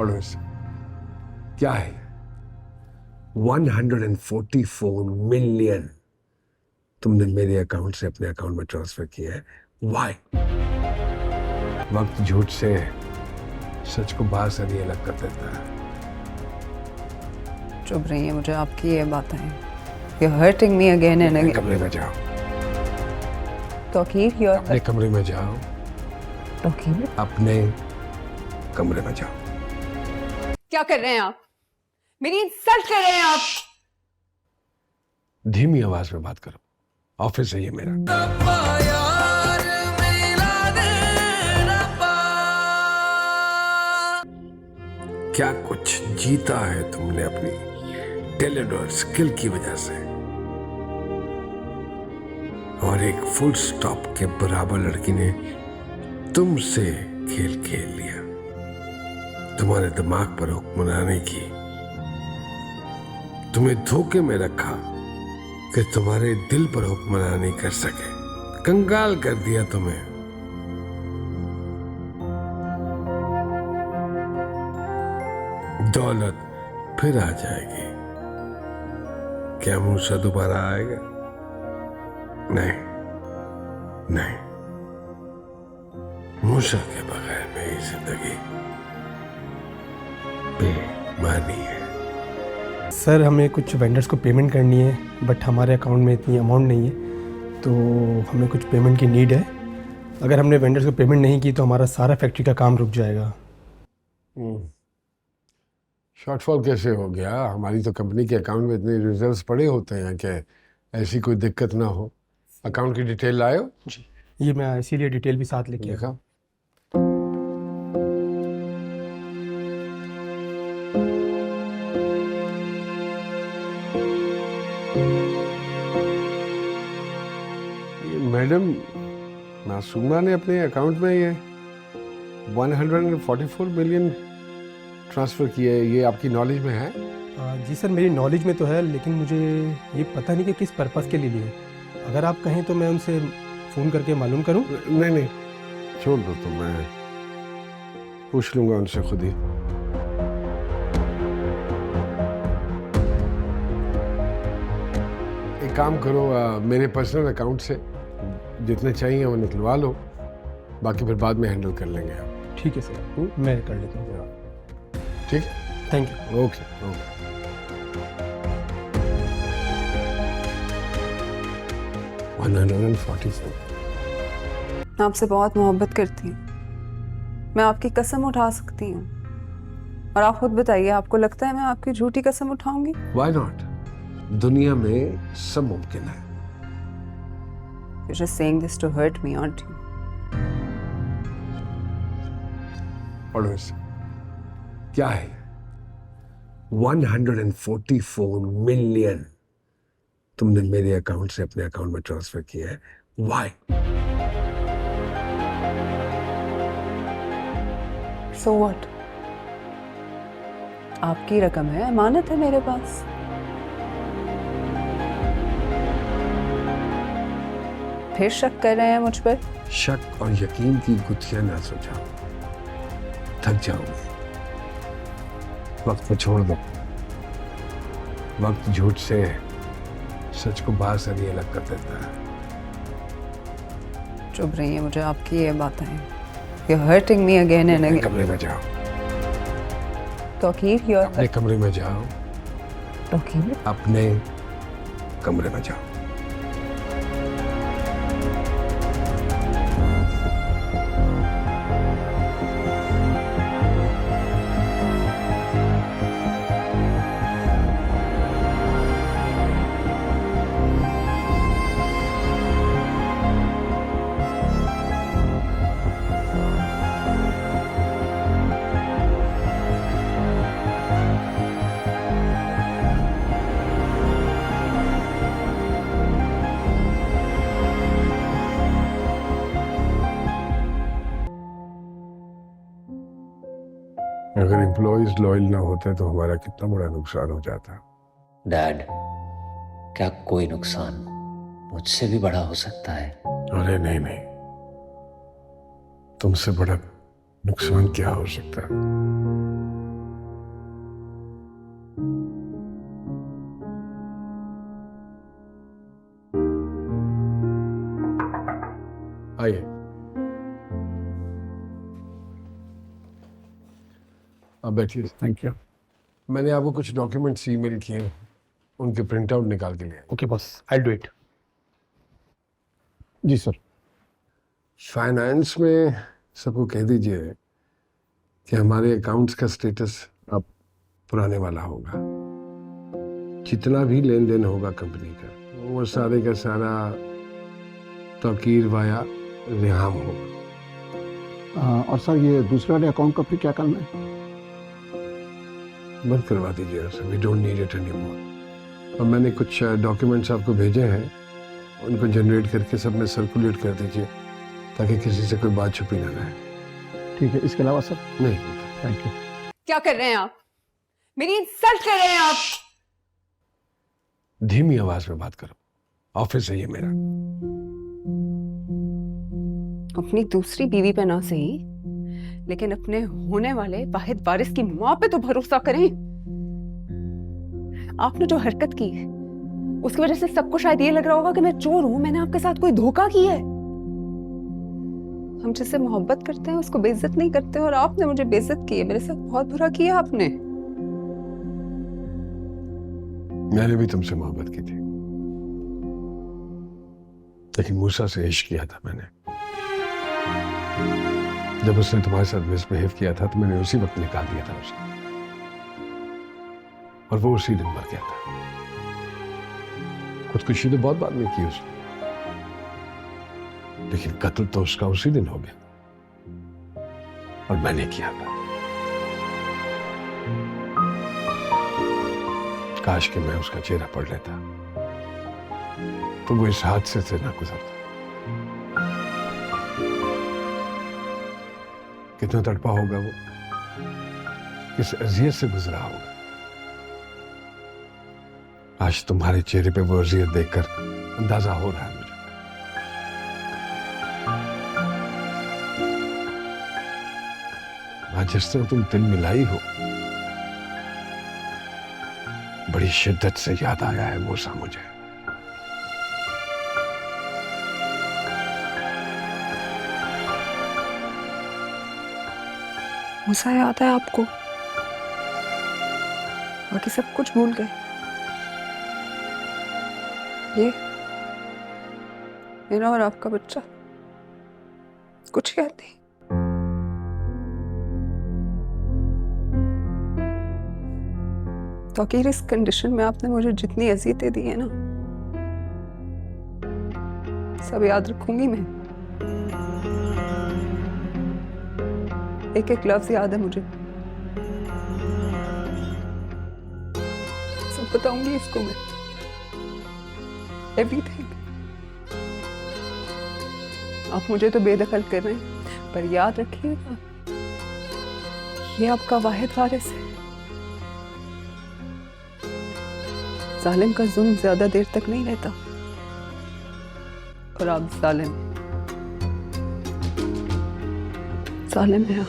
पढ़ो इसे। क्या है? 144 मिलियन तुमने मेरे अकाउंट से अपने अकाउंट में ट्रांसफर किया है। वाई? वक्त झूठ से सच को बाहर से नहीं अलग कर देता है। चुप रहिए, मुझे आपकी ये बातें You're hurting me again and again. कमरे में जाओ। तौकीर, you're अपने कमरे में जाओ। तौकीर, अपने कमरे में जाओ। क्या कर रहे हैं आप? मेरी इंसल्ट कर रहे हैं आप। धीमी आवाज में बात करो, ऑफिस है ये मेरा। क्या कुछ जीता है तुमने अपनी टैलेंट और स्किल की वजह से, और एक फुल स्टॉप के बराबर लड़की ने तुमसे खेल खेल लिया। तुम्हारे दिमाग पर हुक्मरानी की, तुम्हें धोखे में रखा कि तुम्हारे दिल पर हुक्मरानी कर सके। कंगाल कर दिया तुम्हें। दौलत फिर आ जाएगी, क्या मूसा दोबारा आएगा? नहीं नहीं, मूसा के बगैर मेरी जिंदगी बेमानी है। सर, हमें कुछ वेंडर्स को पेमेंट करनी है, बट हमारे अकाउंट में इतनी अमाउंट नहीं है, तो हमें कुछ पेमेंट की नीड है। अगर हमने वेंडर्स को पेमेंट नहीं की तो हमारा सारा फैक्ट्री का काम रुक जाएगा। शॉर्टफॉल कैसे हो गया? हमारी तो कंपनी के अकाउंट में इतने रिजर्व्स पड़े होते हैं कि ऐसी कोई दिक्कत ना हो। अकाउंट की डिटेल लाए हो? जी, ये मैं इसीलिए डिटेल भी साथ लेके आया। देखा? मैडम मासूमा ने अपने अकाउंट में ये 144 मिलियन ट्रांसफ़र किए, ये आपकी नॉलेज में है? जी सर, मेरी नॉलेज में तो है, लेकिन मुझे ये पता नहीं कि किस पर्पस के लिए लिए। अगर आप कहें तो मैं उनसे फ़ोन करके मालूम करूं? नहीं नहीं, छोड़ दो, तो मैं पूछ लूँगा उनसे खुद ही। एक काम करो, मेरे पर्सनल अकाउंट से जितने चाहिए वो निकलवा लो, बाकी फिर बाद में हैंडल कर लेंगे आप। ठीक है सर, मैं कर लेता हूँ। ठीक, थैंक यू। Okay okay. 144। मैं आपसे बहुत मोहब्बत करती हूँ। मैं आपकी कसम उठा सकती हूँ, और आप खुद बताइए, आपको लगता है मैं आपकी झूठी कसम उठाऊंगी? Why not? दुनिया में सब मुमकिन है। You're just saying this to hurt me, aren't you? पढ़ो इसे। क्या है? 144 मिलियन तुमने मेरे अकाउंट से अपने अकाउंट में ट्रांसफर किया है। वाई? So what? आपकी रकम है, अमानत है मेरे पास। फिर शक कर रहे हैं मुझ पर? शक और यकीन की गुत्थियां ना सुलझाओ, थक जाओगे। वक्त को छोड़ दो। वक्त झूठ से सच को बाहर से नहीं अलग कर देता है। चुप रहिए, मुझे आपकी ये बातें You're hurting me again and again. कमरे में जाओ। तौकीर, you're अपने कमरे में जाओ। तौकीर, अपने कमरे में जाओ। अगर एम्प्लॉइज लॉयल ना होते तो हमारा कितना बड़ा नुकसान हो जाता। डैड, क्या कोई नुकसान मुझसे भी बड़ा हो सकता है? अरे नहीं नहीं, तुमसे बड़ा नुकसान क्या हो सकता है? आइए। आप बैठिए। Thank you. मैंने आपको कुछ डॉक्यूमेंट्स ईमेल किए, उनके प्रिंट आउट निकाल के लिए। Okay boss, I do it. जी सर। फाइनेंस में सबको कह दीजिए कि हमारे अकाउंट्स का स्टेटस अब पुराने वाला होगा। जितना भी लेन देन होगा कंपनी का, वो सारे का सारा तौकीर वाया रिहाम होगा। और सर ये दूसरे वाले अकाउंट का फिर क्या करना है? बंद करवा दीजिए sir, we don't need it anymore. और मैंने कुछ डॉक्यूमेंट्स आपको भेजे हैं, उनको जनरेट करके सब में सर्कुलेट कर दीजिए ताकि किसी से कोई बात छुपी ना रहे। ठीक है, इसके अलावा सर? नहीं। Thank you. क्या कर रहे हैं आप? मेरी इंसल्ट कर रहे हैं आप। धीमी आवाज में बात करो, ऑफिस है ये मेरा। अपनी दूसरी बीवी पे ना सही, लेकिन अपने होने वाले वाहिद वारिस की मां पे तो भरोसा करें। आपने जो हरकत की है उसकी वजह से सबको शायद ये लग रहा होगा कि मैं चोर हूं, मैंने आपके साथ कोई धोखा किया है। हम जिससे मोहब्बत करते हैं उसको बेइज्जत नहीं करते, और आपने मुझे बेइज्जत की है। मेरे साथ बहुत बुरा किया आपने। मैंने भी तुमसे मोहब्बत की थी, लेकिन मूसा से इश्क किया था मैंने। जब उसने तुम्हारे साथ मिसबिहेव किया था तो मैंने उसी वक्त निकाल दिया था उसे, और वो उसी दिन मर गया था। खुदकुशी तो बहुत बाद में की उसने, लेकिन कत्ल तो उसका उसी दिन हो गया, और मैंने किया था। काश कि मैं उसका चेहरा पढ़ लेता तो वो इस हादसे से ना गुजरता। कितना तड़पा होगा वो, किस अजियत से गुजरा होगा। आज तुम्हारे चेहरे पे वो अजियत देखकर अंदाजा हो रहा है मुझे। आज जिस तरह तुम दिल मिलाई हो, बड़ी शिद्दत से याद आया है मूसा मुझे। मूसा याद है आपको? बाकी सब कुछ भूल गए। ये मेरा और आपका बच्चा कुछ याद नहीं। तो आखिर इस कंडीशन में आपने मुझे जितनी अज़ियतें दी है ना, सब याद रखूंगी मैं। एक एक लफ्ज याद है मुझे, सब बताऊंगी इसको मैं, एवरीथिंग। आप मुझे तो बेदखल कर रहे हैं, पर याद रखिएगा ये आपका वाहिद वारिस है। जालिम का जुल्म ज्यादा देर तक नहीं रहता, और आप जालिम है आप।